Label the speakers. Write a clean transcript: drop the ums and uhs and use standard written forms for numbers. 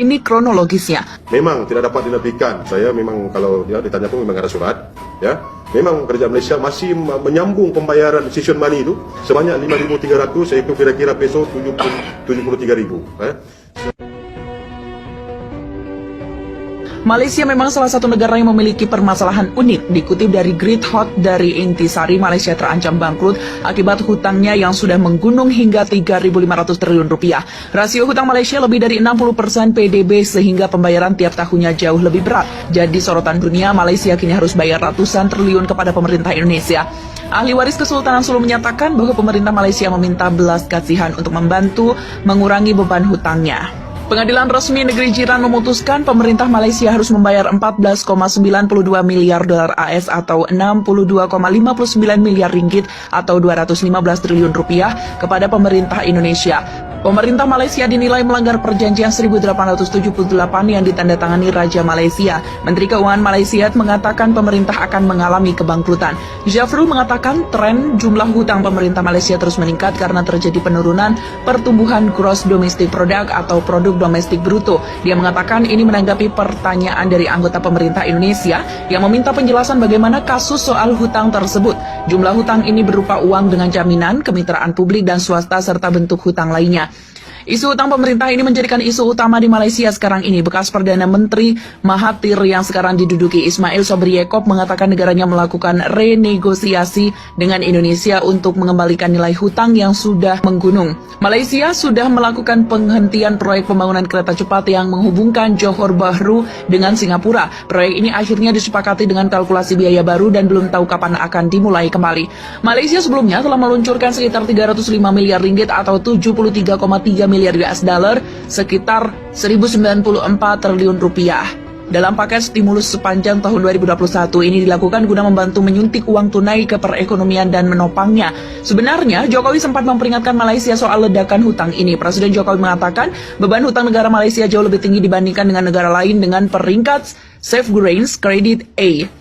Speaker 1: Ini kronologisnya.
Speaker 2: Memang tidak dapat dinafikan. Saya memang kalau ditanya pun memang ada surat. Ya, memang kerajaan Malaysia masih menyambung pembayaran decision money itu sebanyak 5.300, yaitu kira-kira peso 73.000.
Speaker 1: Malaysia memang salah satu negara yang memiliki permasalahan unik. Dikutip dari Great Hot dari Intisari, Malaysia terancam bangkrut akibat hutangnya yang sudah menggunung hingga 3.500 triliun rupiah. Rasio hutang Malaysia lebih dari 60% PDB sehingga pembayaran tiap tahunnya jauh lebih berat. Jadi sorotan dunia, Malaysia kini harus bayar ratusan triliun kepada pemerintah Indonesia. Ahli waris Kesultanan Sulu menyatakan bahwa pemerintah Malaysia meminta belas kasihan untuk membantu mengurangi beban hutangnya. Pengadilan resmi negeri jiran memutuskan pemerintah Malaysia harus membayar 14,92 miliar dolar AS atau 62,59 miliar ringgit atau 215 triliun rupiah kepada pemerintah Indonesia. Pemerintah Malaysia dinilai melanggar perjanjian 1878 yang ditandatangani Raja Malaysia. Menteri Keuangan Malaysia mengatakan pemerintah akan mengalami kebangkrutan. Jafrul mengatakan tren jumlah hutang pemerintah Malaysia terus meningkat karena terjadi penurunan pertumbuhan gross domestic product atau produk domestik bruto. Dia mengatakan ini menanggapi pertanyaan dari anggota pemerintah Indonesia yang meminta penjelasan bagaimana kasus soal hutang tersebut. Jumlah hutang ini berupa uang dengan jaminan, kemitraan publik dan swasta serta bentuk hutang lainnya. Isu hutang pemerintah ini menjadikan isu utama di Malaysia sekarang ini. Bekas Perdana Menteri Mahathir yang sekarang diduduki Ismail Sabri Yaakob mengatakan negaranya melakukan renegosiasi dengan Indonesia untuk mengembalikan nilai hutang yang sudah menggunung. Malaysia sudah melakukan penghentian proyek pembangunan kereta cepat yang menghubungkan Johor Bahru dengan Singapura. Proyek ini akhirnya disepakati dengan kalkulasi biaya baru dan belum tahu kapan akan dimulai kembali. Malaysia sebelumnya telah meluncurkan sekitar 305 miliar ringgit atau 73,3 miliar US dollar, sekitar 1.094 triliun rupiah. Dalam paket stimulus sepanjang tahun 2021 ini dilakukan guna membantu menyuntik uang tunai ke perekonomian dan menopangnya. Sebenarnya, Jokowi sempat memperingatkan Malaysia soal ledakan hutang ini. Presiden Jokowi mengatakan beban hutang negara Malaysia jauh lebih tinggi dibandingkan dengan negara lain dengan peringkat Safe Grains Credit A.